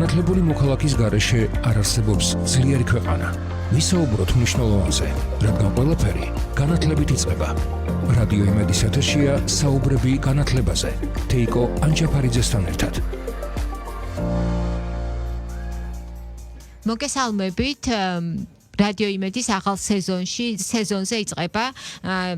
განათლებული მოქალაქის გარეშე არ არსებობს ძლიერი ქვეყანა. ვისაუბროთ მნიშვნელოვანზე, რადგან ყველაფერი განათლებით იწყება. რადიო იმედის ეთერშია საუბრები განათლებაზე. თეიკო ანჯაფარიძესთან ერთად. მოგესალმებით. რადიო იმედის ახალ სეზონზე იწყება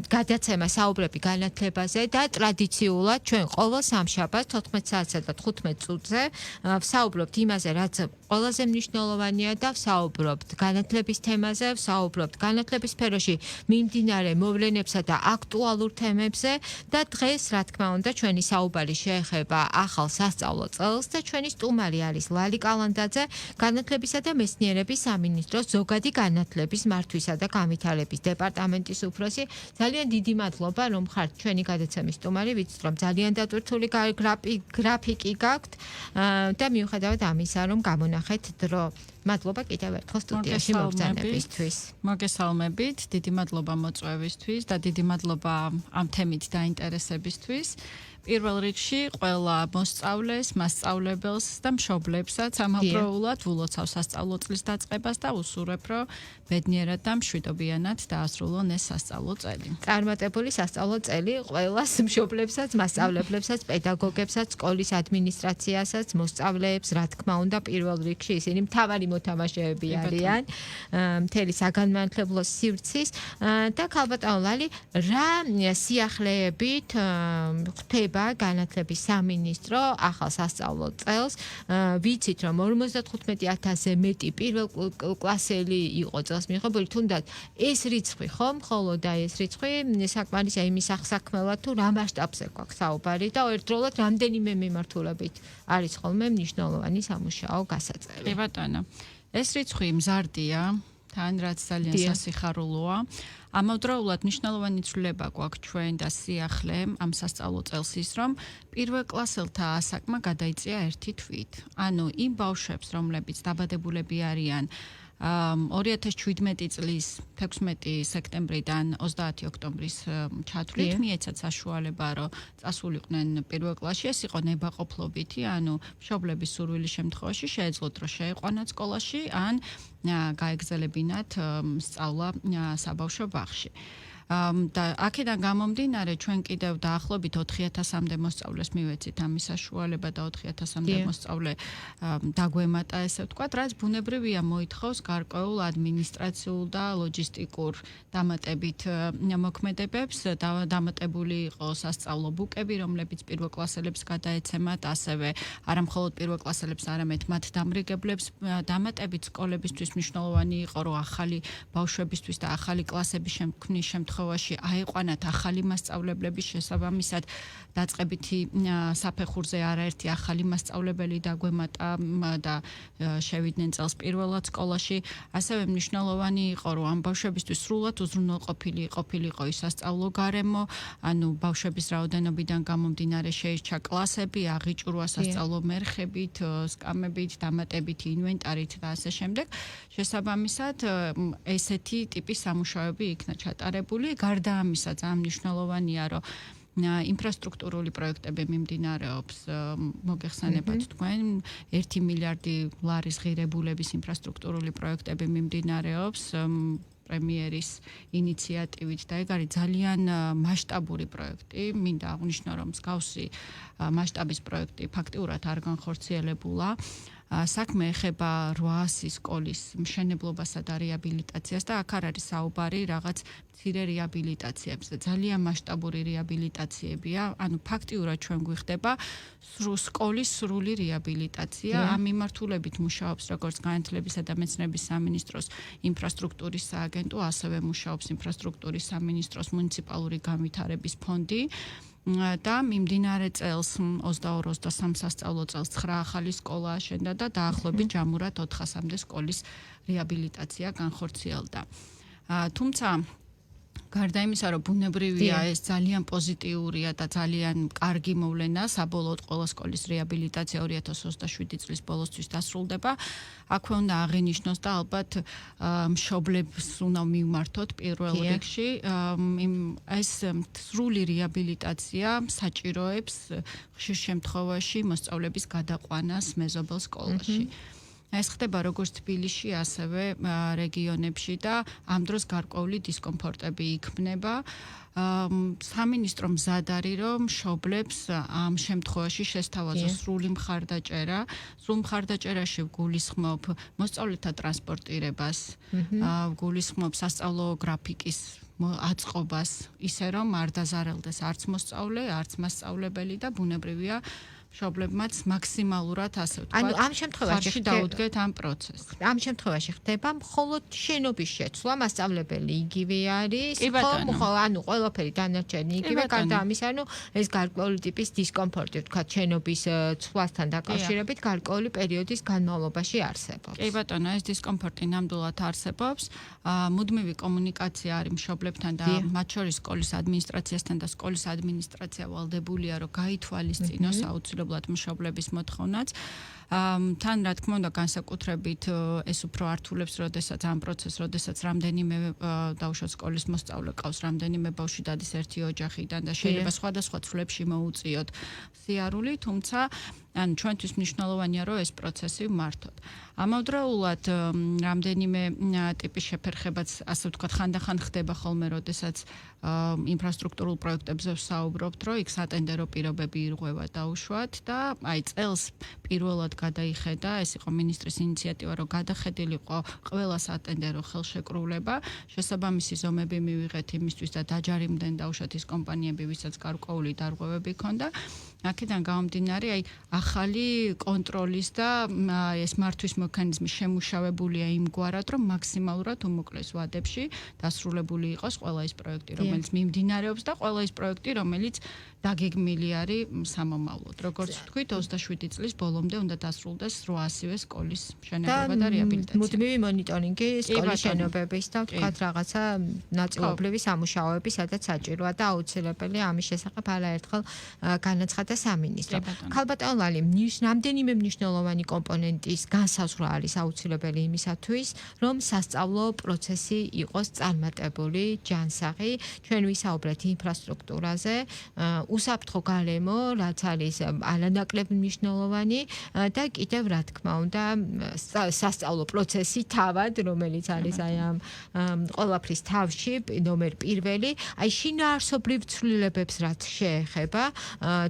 გადაცემა საუბრები განათლებაზე და ტრადიციულად ჩვენ ყოველ სამშაბათს 14 საათსა და 15 წუთზე ვსაუბრობთ იმაზე, რაც ყველაზე მნიშვნელოვანია და ვსაუბრობთ განათლების თემაზე, ვსაუბრობთ განათლების სფეროში მიმდინარე მოვლენებსა და აქტუალურ თემებზე და დღეს, რა თქმა უნდა, ჩვენი საუბარი შეეხება ახალ სასწავლო წელს და ჩვენი სტუმარი არის ლალი კალანდაძე, განათლებისა და მეცნიერების სამინისტროს ზოგადი განათლების მართვისა და განვითარების დეპარტამენტის უფროსი. ძალიან დიდი მადლობა, რომ ხართ ჩვენი გადაცემის სტუმარი. ვიცით, რომ ძალიან დატვირთული გრაფიკი გაქვთ და მიუხედავად ამისა, რომ გამონახეთ დრო. მადლობა კიდევ ერთხელ სტუდიაში მოგზაურობისთვის. მოგესალმებით, დიდი მადლობა მოწვევისთვის და დიდი მადლობა ამ თემით დაინტერესებისთვის. პირველ რიგში ყველა მოსწავლეს, მასწავლებელს და მშობლებსაც ამავდროულად ვულოცავ სასწავლო წლის დაწყებას და ვუსურვებ, რომ ბედნიერად და მშვიდობიანად დაასრულონ ეს სასწავლო წელი. წარმატებული სასწავლო წელი ყველას მშობლებსაც, მასწავლებლებსაც, პედაგოგებსაც, სკოლის ადმინისტრაციასაც, მოსწავლეებს, რა თქმა უნდა, პირველ რიგში ისინი მთავარი მოთამაშეები არიან მთელი საგანმანათლებლო სივრცის და ქალბატონო ლალი, რა სიახლეებით ხდება განათლების სამინისტრო ახალ სასწავლო წელს. ვიცით, რომ 55,000-ზე მეტი პირველ კლასელი იყო წელს მიღებული, თუნდაც ეს რიცხვი ხომ, ხოლო და ეს რიცხვი საკმარისია იმის აღსაქმელად, თუ რა მასშტაბზე გვაქვს საუბარი და ერთდროულად რამდენიმე მიმართულებით არის ხოლმე მნიშვნელოვანი სამუშაო გასაწევი. კი ბატონო, ეს რიცხვი მზარდია, თან რაც ძალიან სასიხარულოა. ამავდროულად მნიშვნელოვანი ცვლილება გვაქვს ჩვენ და სიახლე ამ სასწავლო წელს ის, რომ პირველ კლასელთა ასაკმა გადაიწია 1 თვით. ანუ იმ ბავშვებს, რომლებიც დაბადებულები არიან 2017 წლის 16 სექტემბრიდან 30 ოქტომბრის ჩათვლით მიეცათ საშუალება, რომ წასულიყვნენ პირველ კლასში. ეს იყო ნებაყოფლობითი, ანუ მშობლების სურვილის შემთხვევაში შეეძლოთ, რომ შეეყვანათ სკოლაში ან გაეგზელებინათ სწავლა საბავშვო ბაღში. და აქედან გამომდინარე ჩვენ კიდევ დაახლოებით 4,000-მდე მოსწავლეს მივეცით ამის საშუალება და 4,000-მდე მოსწავლე დაგვემატა, ესე ვთქვათ, რაც ბუნებრივია მოითხოვს გარკვეულ ადმინისტრაციულ და ლოჯისტიკურ დამატებით მოქმედებებს. დამატებული იყო სასწავლო ბუკები, რომლებიც პირველკლასელებს გადაეცემათ, ასევე არა მხოლოდ პირველკლასელებს, არამედ მათ დამრიგებლებს. დამატებით სკოლებისთვის მნიშვნელოვანი იყო, რომ ახალი ბავშვებისთვის და ახალი კლასების შემქმნის შემთხვევაში აიყვანათ ახალი მასწავლებლების შესაბამისად დაწყებითი საფეხურზე არაერთი ახალი მასწავლებელი დაგვემატა და შევიდნენ წელს პირველად სკოლაში. ასევე მნიშვნელოვანი იყო, რომ ამ ბავშვებისთვის სრულად უზრუნველყოფილი ყოფილიყო ის სასწავლო გარემო, ანუ ბავშვების რაოდენობიდან გამომდინარე შეირჩა კლასები, აღიჭურვა სასწავლო მერხებით, სკამებით, დამატებითი ინვენტარით და ასე შემდეგ. შესაბამისად, ესეთი ტიპის სამუშაოები იქნა ჩატარებული. გარდა ამისა, ძალიან მნიშვნელოვანია, რომ ინფრასტრუქტურული პროექტები მიმდინარეობს, მოგეხსენებათ თქვენ, 1 მილიარდი ლარის ღირებულების ინფრასტრუქტურული პროექტები მიმდინარეობს პრემიერის ინიციატივით და ეგ არის ძალიან მასშტაბური პროექტი. მინდა აღვნიშნო, რომ მსგავსი მასშტაბის პროექტი ფაქტიურად არ განხორციელებულა. საქმე ეხება 800 სკოლის მშენებლობასა და რეაბილიტაციას და აქ არ არის საუბარი რაღაც მცირე რეაბილიტაციებზე. ძალიან მასშტაბური რეაბილიტაციებია, ანუ ფაქტიურად ჩვენ გვიხდება სკოლის სრული რეაბილიტაცია. ამ მიმართულებით მუშაობს როგორც განათლებისა და მეცნიერების სამინისტროს ინფრასტრუქტურის სააგენტო, ასევე მუშაობს ინფრასტრუქტურის სამინისტროს მუნიციპალური განვითარების ფონდი. და მიმდინარე წელს 22-23 სასწავლო წელს 9 ახალი სკოლა აშენდა და დაახლოებით ჯამურად 400-მდე სკოლის რეაბილიტაცია განხორციელდა. თუმცა გარდა იმისა, რომ ბუნებრივია ეს ძალიან პოზიტიურია და ძალიან კარგი მოვლენა, საბოლოოდ ყველა სკოლის რეაბილიტაცია 2027 წლის ბოლოსთვის დასრულდება. აქვე უნდა აღინიშნოს და ალბათ მშობლებს უნდა მივმართოთ პირველ რიგში. ეს სრული რეაბილიტაცია საჭიროებს ხშირ შემთხვევაში მოსწავლების გადაყვანას მეზობელ სკოლაში. ეს ხდება როგორც თბილისში, ასევე რეგიონებში და ამ დროს გარკვეული დისკომფორტები იქმნება. სამინისტრო მზად არის, რომ მშობლებს ამ შემთხვევაში შესთავაზოს სრული მხარდაჭერა. სრულ მხარდაჭერაში ვგულისხმობ მოსწავლეთა ტრანსპორტირებას, ვგულისხმობ სასწავლო გრაფიკის აწყობას, ისე რომ არ დაზარალდეს არც მოსწავლე, არც მასწავლებელი და ბუნებრივია მშობლებმაც მაქსიმალურად ასე ვთქვათ. ანუ ამ შემთხვევაში დაუდგეთ ამ პროცესს. ამ შემთხვევაში ხდება მხოლოდ შენობის შეცვლა, მასწავლებელი იგივე არის, ხო, ანუ ყველაფერი დანარჩენი იგივე, გარდა ამისა, ანუ ეს გარკვეული ტიპის დისკომფორტი, ვთქვათ, შენობის ცვლასთან დაკავშირებით გარკვეული პერიოდის განმავლობაში არსებობს. კი ბატონო, ეს დისკომფორტი ნამდვილად არსებობს. მუდმივი კომუნიკაცია არის მშობლებთან და მათ შორის სკოლის ადმინისტრაციასთან და სკოლის ადმინისტრაცია ვალდებულია, რომ გაითვალისწინოს აუცილებლად მშობლების მოთხოვნაც. თან რა თქმა უნდა განსაკუთრებით ეს უფრო ართულებს, როდესაც ამ პროცესს, როდესაც რამდენიმე დაუშვათ სკოლის მოსწავლე ყავს, რამდენიმე ბავშვი დადის ერთი ოჯახიდან და შეიძლება სხვადასხვა ცვლებში მოუწიოთ სიარული, თუმცა ან ჩვენთვის მნიშვნელოვანია, რომ ეს პროცესი ვმართოთ. ამავდროულად რამდენიმე ტიპის შეფერხებაც, ასე ვთქვათ, ხანდახან ხდება ხოლმე, როდესაც ინფრასტრუქტურულ პროექტებზე ვსაუბრობთ, რომ იქ სატენდერო პირობები ირღვევა დაუშვათ და აი წელს პირველად გადაიხედა, ეს იყო მინისტრის ინიციატივა, რომ გადახედილიყო ყველა სატენდერო ხელშეკრულება, შესაბამისი ზომები მივიღეთ იმისთვის და დაჯარიმდნენ დაუშვათ ის კომპანიები, ვისაც გარკვეული დარღვევები ჰქონდა. აქედან გამომდინარე, აი ახალი კონტროლის და ეს მართვის მექანიზმი შემუშავებულია იმგვარად, რომ მაქსიმალურად უმოკლეს ვადებში დასრულებული იყოს ყველა ის პროექტი, რომელიც მიმდინარეობს და ყველა ის პროექტი, რომელიც დაგეგმილი არის სამომავლოდ. როგორც ვთქვით, 27 წლის ბოლომდე უნდა დასრულდეს 800-ვე სკოლის მშენებლობა და რეაბილიტაცია. მუდმივი მონიტორინგი სკოლის შენობების და ვთქვათ რაღაცა ნაწილობრივი სამუშაოები, სადაც საჭიროა და აუცილებელია ამის შესახებ არაერთხელ განაცხადა სამინისტრო. ქალბატონ ლალი, რამდენიმე მნიშვნელოვანი კომპონენტის განსაზღვრა არის აუცილებელი იმისათვის, რომ სასწავლო პროცესი იყოს წარმატებული, ჯანსაღი. ჩვენ ვისაუბრეთ ინფრასტრუქტურაზე, უსაფრთხო გარემო, რაც არის არანაკლებ მნიშვნელოვანი და კიდევ რა თქმა უნდა სასწავლო პროცესი თავად, რომელიც არის აი ამ ყველაფრის თავში, ნომერ პირველი, აი შინაარსობრივ ცვლილებებს რაც შეეხება,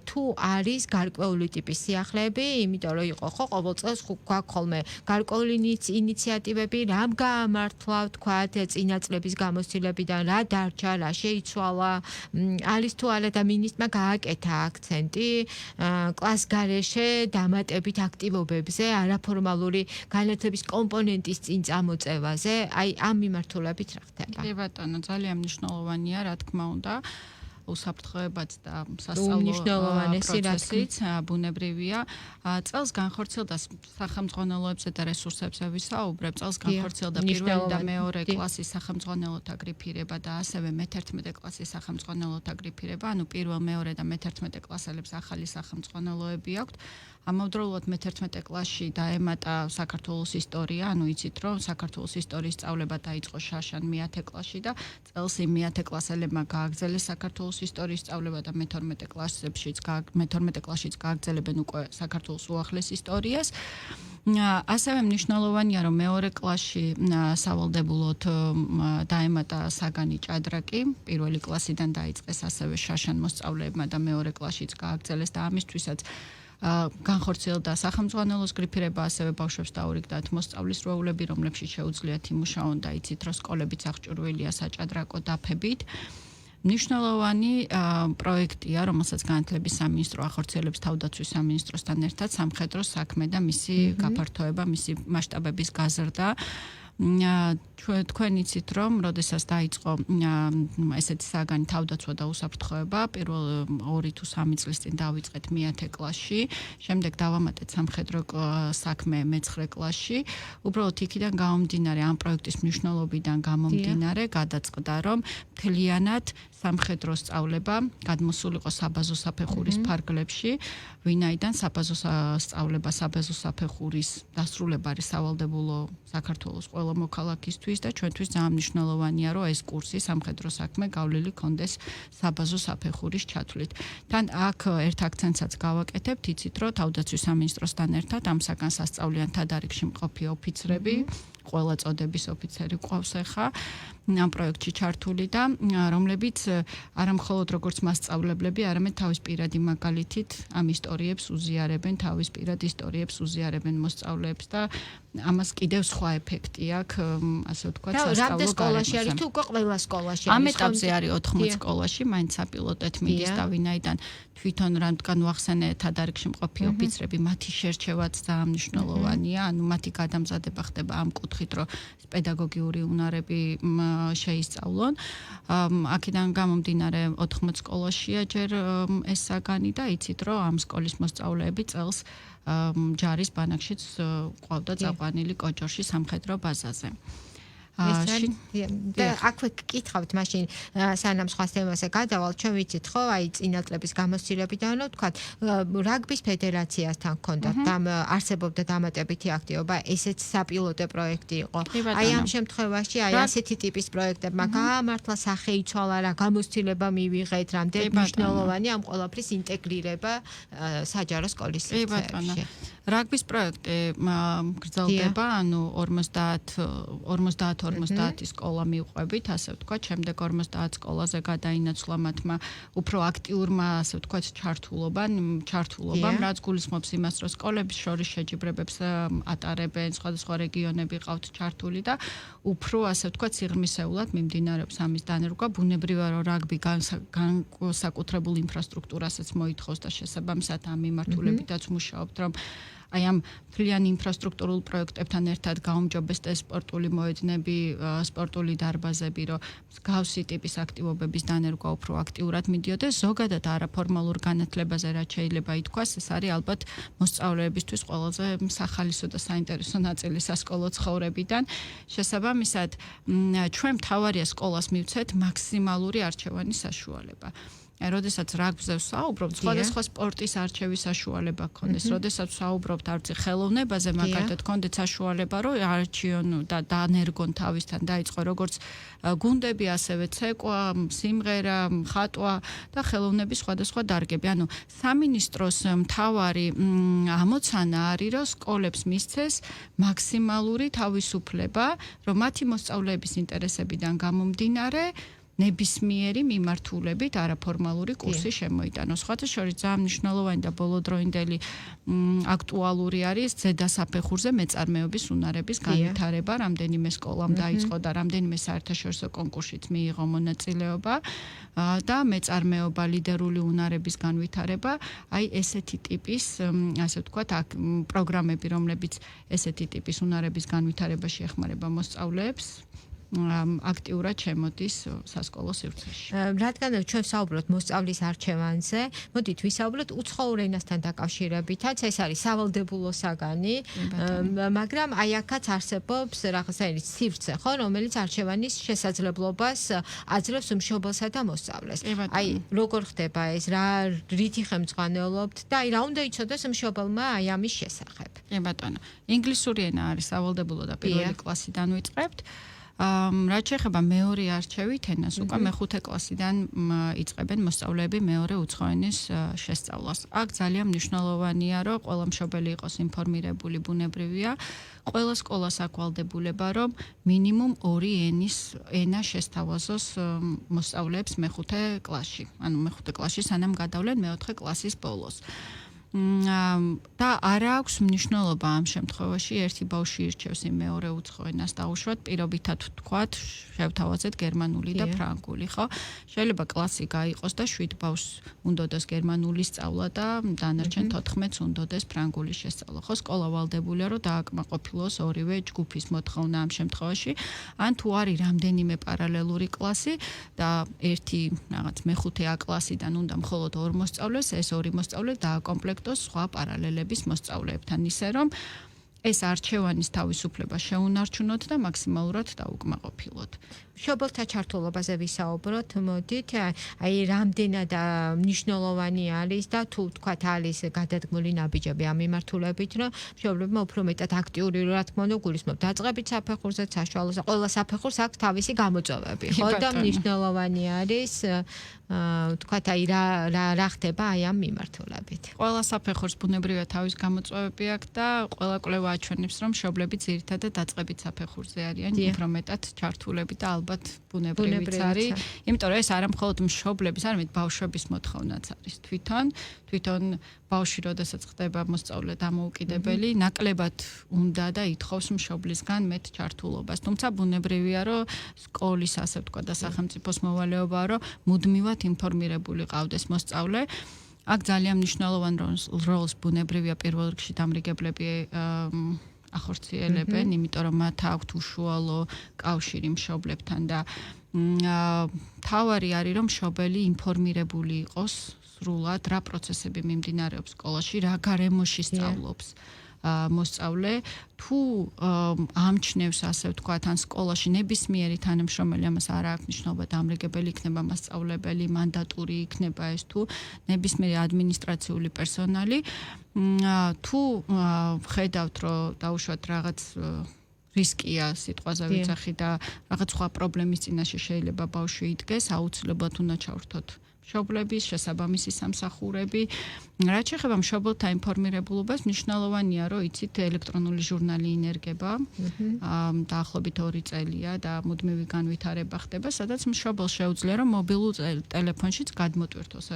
თუ არის გარკვეული ტიპის სიახლეები, იმიტომ რომ იყო ხო ყოველ წელს გვაქვს ხოლმე გარკვეული ინიციატივები, რამ გაამართლა, ვთქვათ, წინა წლების გამოცდილებიდან რა დარჩა, რა შეიცვალა, არის თუ არა და მინისტრმა გააკეთა აქცენტი კლას გარეშე დამატებით აქტივობებზე, არაფორმალური განათლების კომპონენტის წინ წამოწევაზე, აი ამ მიმართულებით რა ხდება? კი ბატონო, ძალიან მნიშვნელოვანია, რა თქმა უნდა. უსაფრთხოებაც და სასწავლო პროცესიც ბუნებრივია. წელს განხორციელდა სახელმძღვანელოებზე და რესურსებზე ვისაუბრებ. წელს განხორციელდა პირველი და მეორე კლასის სახელმძღვანელოთა გრიფირება და ასევე მე-11 კლასის სახელმძღვანელოთა გრიფირება. ანუ პირველ, მეორე და მე-11 კლასელებს ახალი სახელმძღვანელოები აქვთ. ამავდროულად მე-11 კლასში დაემატა საქართველოს ისტორია, ანუ იცით რომ საქართველოს ისტორიის სწავლება დაიწყო შაშან მე-10 კლასში და წელს იმ მე-10 კლასელებმა გააგრძელეს საქართველოს ისტორიის სწავლება და მე-12 კლასშიც გააგრძელებენ უკვე საქართველოს უახლეს ისტორიას. ასევე მნიშვნელოვანია, რომ მეორე კლასში სავალდებულოდ დაემატა საგანი ჭადრაკი, პირველი კლასიდან დაიწყეს ასევე შაშან მოსწავლეებმა და მეორე კლასშიც გააგრძელეს და ამისთვისაც განხორციელდა სახელმძღვანელოს გრიფირება, ასევე ბავშვებს დაურიგდათ მოსწავლის როლები, რომლებშიც შეუძლიათ იმუშაონ და იცით, რომ სკოლებიც აღჭურვილია საჭადრაკო დაფებით. მნიშვნელოვანი პროექტია, რომელსაც განათლების სამინისტრო ახორციელებს თავდაცვის სამინისტროსთან ერთად, სამხედრო საქმე და მისი გაფართოება, მისი მასშტაბების გაზრდა. თქვენ იცით რომ როდესაც დაიწყო ესეთი საგანი თავდაცვა და უსაფრთხოება პირველ 2 თუ 3 წლის წინ დავიწყეთ მე-10 კლასში, შემდეგ დავამატეთ სამხედრო საქმე მე-9 კლასში. უბრალოდ იქიდან გამომდინარე ამ პროექტის მნიშვნელობიდან გამომდინარე გადაწყდა რომ მთლიანად სამხედრო სწავლება გადმოსულიყო საბაზო საფეხურის ფარგლებში, ვინაიდან საბაზო სწავლება საბაზო საფეხურის დასრულება არის სავალდებულო საქართველოს ყველა მოქალაქისთვის და ჩვენთვის ძალიან მნიშვნელოვანია რომ ეს კურსი სამხედრო საქმე გავლილი კონდეს საბაზო საფეხურის ჩათვლით. თან აქ ერთ აქცენტსაც გავაკეთებთ, იცით რომ თავდაცვის სამინისტროსთან ერთად ამ საგანს ასწავლიან თადარიგში მყოფი ოფიცრები, ყველა წოდების ოფიცერი ყავს ახლა ამ პროექტში ჩართული და რომლებიც არა მხოლოდ როგორც მასწავლებლები, არამედ თავის პირადი მაგალითით ამ ისტორიებს უზიარებენ, თავის პირად ისტორიებს უზიარებენ მოსწავლეებს და ამას კიდევ სხვა ეფექტი აქვს, ასე ვთქვათ, სასწავლო სკოლაში არის თუ უკვე ყველა სკოლაში არის. ამ ეტაპზე არის 14 სკოლაში, მაინც საპილოტეთ მიდის და ვინაიდან თვითონ რამდგან ვახსენე თადარიგში მყოფი ოფიცრები, მათი შერჩევაც ძალიან მნიშვნელოვანია, ანუ მათი გადამზადება ხდება ამ კუთხით, რომ პედაგოგიური უნარები შეისწავლონ. აქედან გამომდინარე 14 სკოლაშია ჯერ ეს საგანი და იცით რომ ამ სკოლის მოსწავლეები წელს ჯარის ბანაკშიც ყავდა წაყვანილი კოჭორში სამხედრო ბაზაზე. და აქვე გკითხავთ მაშინ სანამ სხვა თემაზე გადავალ, ჩვენ ვიცით ხო, აი წინა წლების გამოცდილებიდან რომ თქვა რაგბის ფედერაციასთან ჰქონდათ და არსებობდა დამატებითი აქტივობა, ესეც საპილოტო პროექტი იყო. აი ამ შემთხვევაში აი ასეთი ტიპის პროექტებმა გაამართლა, სახე იცვალა, რა გამოცდილება მივიღეთ, რამდენი მნიშვნელოვანი ამ ყველაფრის ინტეგრირება საჯარო სკოლის სივრცეებში. რაგბის პროექტი გრძელდება, ანუ 50 სკოლა მივყვებით, ასე ვთქვათ, შემდეგ 50 სკოლაზე გადაინაცვლა მათმა უფრო აქტიურმა, ასე ვთქვათ, ჩართულობამ, რაც გულისხმობს იმას, რომ სკოლების შორის შეჯიბრებებს ატარებენ, სხვადასხვა რეგიონები ყავთ ჩართული და უფრო, ასე ვთქვათ, სიღრმისეულად მიმდინარეობს ამის დანერგვა. ბუნებრივია, რომ რაგბი განსაკუთრებულ ინფრასტრუქტურასაც მოითხოვს და შესაბამისად ამ მიმართულებითაც მუშაობთ, რომ აი ამ მთლიან ინფრასტრუქტურულ პროექტებთან ერთად გაუმჯობესდეს სპორტული მოედნები, სპორტული დარბაზები, რომ მსგავსი ტიპის აქტივობების დანერგვა უფრო აქტიურად მიდიოდეს. ზოგადად არაფორმალურ განათლებაზე რაც შეიძლება ითქვას, ეს არის ალბათ მოსწავლეებისთვის ყველაზე სახალისო და საინტერესო ნაწილი სასკოლო ცხოვრებიდან. შესაბამისად, ჩვენ მთავარია სკოლას მივცეთ მაქსიმალური არჩევანის საშუალება. როდესაც რაგბზე ვსაუბრობთ, სხვადასხვა სპორტის არჩევის საშუალება გქონდეს, როდესაც ვსაუბრობთ არც ხელოვნებაზე, მაგალითად გქონდეთ საშუალება, რომ არჩიონ და დანერგონ თავისთან დაიწყო როგორც გუნდები, ასევე ცეკვა, სიმღერა, ხატვა და ხელოვნების სხვადასხვა დარგები. ანუ სამინისტროს მთავარი ამოცანა არის, რომ სკოლებს მისცეს მაქსიმალური თავისუფლება, რომ მათი მოსწავლეების ინტერესებიდან გამომდინარე ნებისმიერი მიმართულებით არაფორმალური კურსი შემოიტანოს. სხვათა შორის ძალიან მნიშვნელოვანი და ბოლოდროინდელი აქტუალური არის ზედასაფეხურზე მეწარმეობის უნარების განვითარება. რამდენიმე სკოლამ დაიწყო და რამდენიმე საერთაშორისო კონკურსშიც მიიღო მონაწილეობა და მეწარმეობა, ლიდერული უნარების განვითარება. აი ესეთი ტიპის, ასე ვთქვათ, პროგრამები, რომლებიც ესეთი ტიპის უნარების განვითარებაში ეხმარება მოსწავლეებს, აქტიურად შემოდის სასკოლო სივრცეში. რადგან ჩვენ ვსაუბრობთ მოსწავლის არჩევანზე, მოდით ვისაუბროთ უცხოურ ენასთან დაკავშირებითაც, ეს არის სავალდებულო საგანი, მაგრამ აი აქაც არსებობს რაღაცა სივრცე, ხო, რომელიც არჩევანის შესაძლებლობას აძლევს მშობელსა და მოსწავლეს. აი როგორ ხდება ეს, რითი ხელმძღვანელობთ და აი რა უნდა იცოდეს მშობელმა აი ამის შესახებ. ბატონო, ინგლისური ენა არის სავალდებულო და პირველი კლასიდან ვიწყებთ. რაც შეეხება მეორე არჩევით ენას, უკვე მე-5 კლასიდან იწყებენ მოსწავლეები მეორე უცხო ენის შესწავლას. აქ ძალიან მნიშვნელოვანია, რომ ყველა მშობელი იყოს ინფორმირებული, ბუნებრივია. ყველა სკოლას აქვს ვალდებულება, რომ მინიმუმ 2 ენა შესთავაზოს მოსწავლეებს მე-5 კლასში. ანუ მე-5 კლასში სანამ გადავლენ მე-4 კლასის ბოლოს. და არ აქვს მნიშვნელობა ამ შემთხვევაში ერთი ბავშვი ირჩევს იმ მეორე უცხო ენას დაუშვათ, პირობითად ვთქვათ, შევთავაზეთ გერმანული და ფრანგული, ხო? შეიძლება კლასი გაიყოს და 7 ბავშვს უნდოდეს გერმანული სწავლა და დანარჩენ 14-ს უნდოდეს ფრანგული შესწავლა, ხო? სკოლა ვალდებულია, რომ დააკმაყოფილოს ორივე ჯგუფის მოთხოვნა ამ შემთხვევაში, ან თუ არის რამდენიმე პარალელური კლასი და ერთი რაღაც მეხუთე A კლასიდან უნდა მხოლოდ 2 მოსწავლეს, ეს 2 მოსწავლე დააკომპლექტოს სხვა პარალელების მოსწავლეებთან, ისე რომ ეს არჩევანის თავისუფლება შეუნარჩუნოთ და მაქსიმალურად დაუკმაყოფილოთ. მშობელთა ჩართულობაზე ვისაუბროთ, მოდით, აი რამდენად მნიშვნელოვანი არის და თუ თქვათ არის გადადგმული ნაბიჯები ამ მიმართულებით, რომ მშობლებმა უფრო მეტად აქტიური რა თქმა უნდა გულისხმობ დაწყებით საფეხურზე, საშუალო, ყველა საფეხურს აქვს თავისი გამოწვევები, ხო და მნიშვნელოვანი არის თქვათ აი რა ხდება აი ამ მიმართულებით. ყველა საფეხურს ბუნებრივად თავის გამოწვევები აქვს და ყველა კვლევა აჩვენებს, რომ მშობლები ძირითადად დაწყებით საფეხურზე არიან უფრო მეტად ჩართულები და ალბათ ბუნებრივიც არის, იმიტომ რომ ეს არა მხოლოდ მშობლების, არამედ ბავშვების მოთხოვნაც არის თვითონ ბავშვი როდესაც ხდება მოსწავლე დამოუკიდებელი, ნაკლებად უნდა და ითხოვს მშობლისგან მეტ ჩართულობას. თუმცა ბუნებრივია, რომ სკოლის ასე ვთქვა და სახელმწიფოს მოვალეობაა, რომ მუდმივად ინფორმირებული ყავდეს მოსწავლე. აქ ძალიან მნიშვნელოვან როლს ბუნებრივია პირველ რიგში დამრიგებლები ახორციელებენ, იმიტომ რომ მათ აქვთ უშუალო კავშირი მშობლებთან და თავარი არის, რომ მშობელი ინფორმირებული იყოს სრულად, რა პროცესები მიმდინარეობს სკოლაში, რა გარემოში სწავლობს მოსწავლე, თუ ამჩნევს ასე ვთქვათ, ან სკოლაში ნებისმიერი თანამშრომელი, ამას არ აქვს მნიშვნელობა, დამრიგებელი იქნება მასწავლებელი, მანდატური იქნება ეს თუ ნებისმიერი ადმინისტრაციული პერსონალი, თუ ხედავთ, რომ დაუშვათ რაღაც რისკია სიტყვაზე ვიძახი და რაღაც სხვა პრობლემის წინაშე შეიძლება ბავშვი იდგეს, აუცილებლად უნდა ჩავრთოთ მშობლების, შესაბამისი სამსახურები. რაც შეეხება მშობელთა ინფორმირებულობას, მნიშვნელოვანია, რომ იცით ელექტრონული ჟურნალი ინერგება, დაახლოებით 2 წელია და მუდმივი განვითარება ხდება, სადაც მშობელს შეუძლია, რომ მობილურ ტელეფონშიც გადმოტვირთოს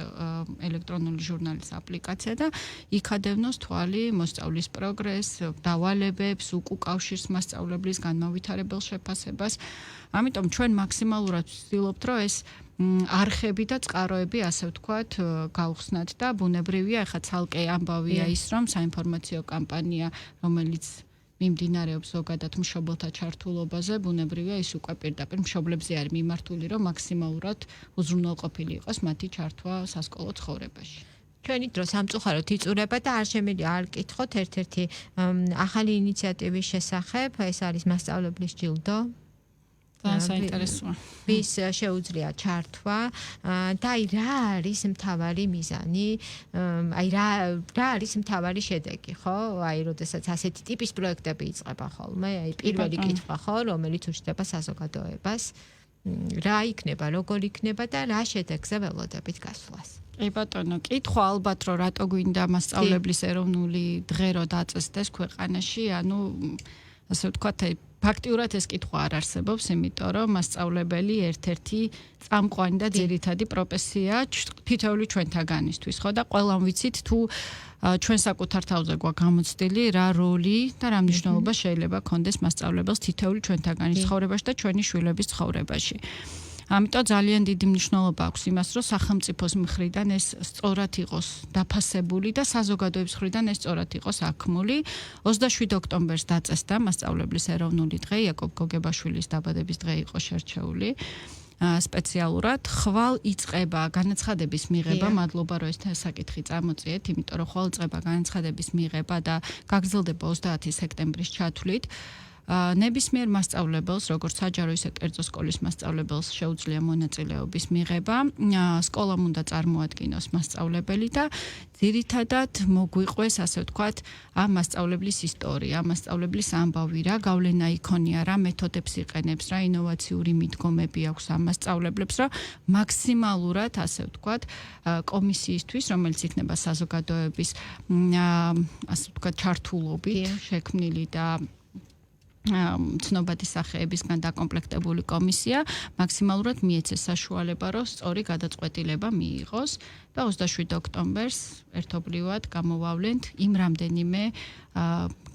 ელექტრონული ჟურნალის აპლიკაცია და იქადევნოს თვალი მოსწავლის პროგრესს, დავალებებს, უკავშირს მასწავლებლის განმავითარებელ შეფასებას. ამიტომ ჩვენ მაქსიმალურად ვცდილობთ, რომ ეს არხები და წყაროები, ასე ვთქვათ, გავხსნათ და ბუნებრივია, ახლა ცალკე ამბავია ის, რომ საინფორმაციო კამპანია, რომელიც მიმდინარეობს ზოგადად მშობელთა ჩართულობაზე, ბუნებრივია ის უკვე პირდაპირ მშობლებზე არის მიმართული, რომ მაქსიმალურად უზრუნველყოფილი იყოს მათი ჩართვა სასკოლო ცხოვრებაში. ჩვენი დრო სამწუხაროდ იწურება და არ შემიძლია არ კითხოთ ერთ-ერთი ახალი ინიციატივის შესახებ, ეს არის მასწავლებლის ჯილდო. საინტერესოა. ვის შეუძლია ჩართვა და აი რა არის მთავარი მიზანი, აი რა არის მთავარი შედეგი, ხო? აი როდესაც ასეთი ტიპის პროექტები იწყება ხოლმე, აი პირველი კითხვა ხო, რომელიც უჩნდება საზოგადოებას, რა იქნება, როგორ იქნება და რა შედეგზე ველოდებით გასვლას. კი ბატონო, კითხვა ალბათ რომ რატო გვინდა მასწავლებლის ეროვნული დღე რო დაწესდეს ქვეყანაში, ანუ ასე ვთქვათ, ფაქტიურად ეს კითხვა არ არსებობს, იმიტომ რომ მასწავლებელი ერთ-ერთი წამყვანი და ძირითადი პროფესია თითოეული ჩვენთაგანისთვის, ხო და ყველამ ვიცით თუ ჩვენ საკუთარ თავზე გვაქვს გამოცდილი რა როლი და რა მნიშვნელობა შეიძლება ქონდეს მასწავლებელს თითოეული ჩვენთაგანის ცხოვრებაში და ჩვენი შვილების ცხოვრებაში. ამიტომ ძალიან დიდი მნიშვნელობა აქვს იმას, რომ სახელმწიფოს მხრიდან ეს სწორად იყოს დაფასებული და საზოგადოების მხრიდან ეს სწორად იყოს აქმული. 27 ოქტომბერს დაწესდა მასწავლებლის ეროვნული დღე, იაკობ გოგებაშვილის დაბადების დღე იყო შერჩეული. სპეციალურად ხვალ იწყება განაცხადების მიღება, მადლობა რომ ეს საკითხი წამოწიეთ, იმიტომ რომ ხვალ იწყება განაცხადების მიღება და გაგრძელდება 30 სექტემბრის ჩათვლით. ნებისმიერ მასწავლებელს, როგორც საჯარო ისე კერძო სკოლის მასწავლებელს შეუძლია მონაწილეობის მიღება, სკოლამ უნდა წარმოადგინოს მასწავლებელი და ძირითადად მოგვიყვეს, ასე ვთქვათ, ამ მასწავლებლის ისტორია, მასწავლებლის ამბავი, რა გავლენა იქონია, რა მეთოდებს იყენებს, რა ინოვაციური მიდგომები აქვს ამ მასწავლებლებს, რომ მაქსიმალურად, ასე ვთქვათ, კომისიისთვის, რომელიც იქნება საზოგადოების, ასე ვთქვათ, ჩართულობით შექმნილი და ცნობადი სახეებისგან დაკომპლექტებული კომისია მაქსიმალურად მიეცეს საშუალება, რომ სწორი გადაწყვეტილება მიიღოს და 27 ოქტომბერს ერთობლივად გამოვავლენთ იმ რამდენიმე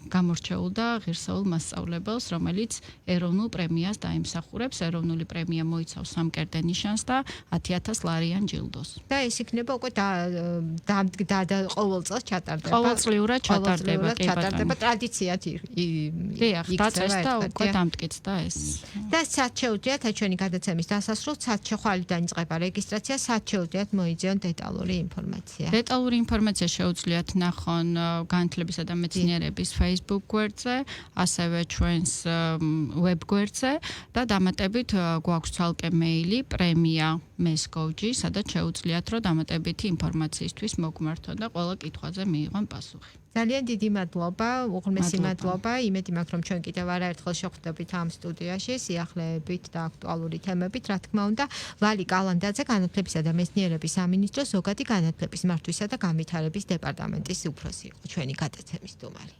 გამორჩეულ და ღირსეულ მასწავლებელს, რომელიც ეროვნულ პრემიას დაიმსახურებს. ეროვნული პრემია მოიცავს 3 კერდე ნიშანს და 10,000 ლარიან ჯილდოს. და ეს იქნება უკვე ყოველ წელს ჩატარდება. ყოველწლიურად ჩატარდება, კი ჩატარდება ბატონო. ტრადიციად დიახ, დაწეს და უკვე დამტკიცდა ეს. და სად შეუძლიათ ჩვენი გადაცემის დასასრულს, სად შეხვალიდან იწყება რეგისტრაცია, სად შეუძლიათ მოიძიონ დეტალური ინფორმაცია. დეტალური ინფორმაცია შეუძლიათ ნახონ განათლებისა და მეცნიერების Facebook გვერდზე, ასევე ჩვენს web გვერდზე და დამატებით გვაქვს ცალკე მეილი premia@mes.gov.gr, სადაც შეუძლიათ რომ დამატებითი ინფორმაციისთვის მოგმართონ და ყველა კითხვაზე მიიღონ პასუხი. ძალიან დიდი მადლობა, უღრმესი მადლობა. იმედი მაქვს, რომ ჩვენ კიდევ არაერთხელ შევხვდებით ამ სტუდიაში სიახლეებით და აქტუალური თემებით, რა თქმა უნდა. ლალი კალანდაძე, განათლებისა და მეცნიერების სამინისტროს ზოგადი განათლების მართვისა და განვითარების დეპარტამენტის უფროსი იყო ჩვენი გადაცემის სტუმარი.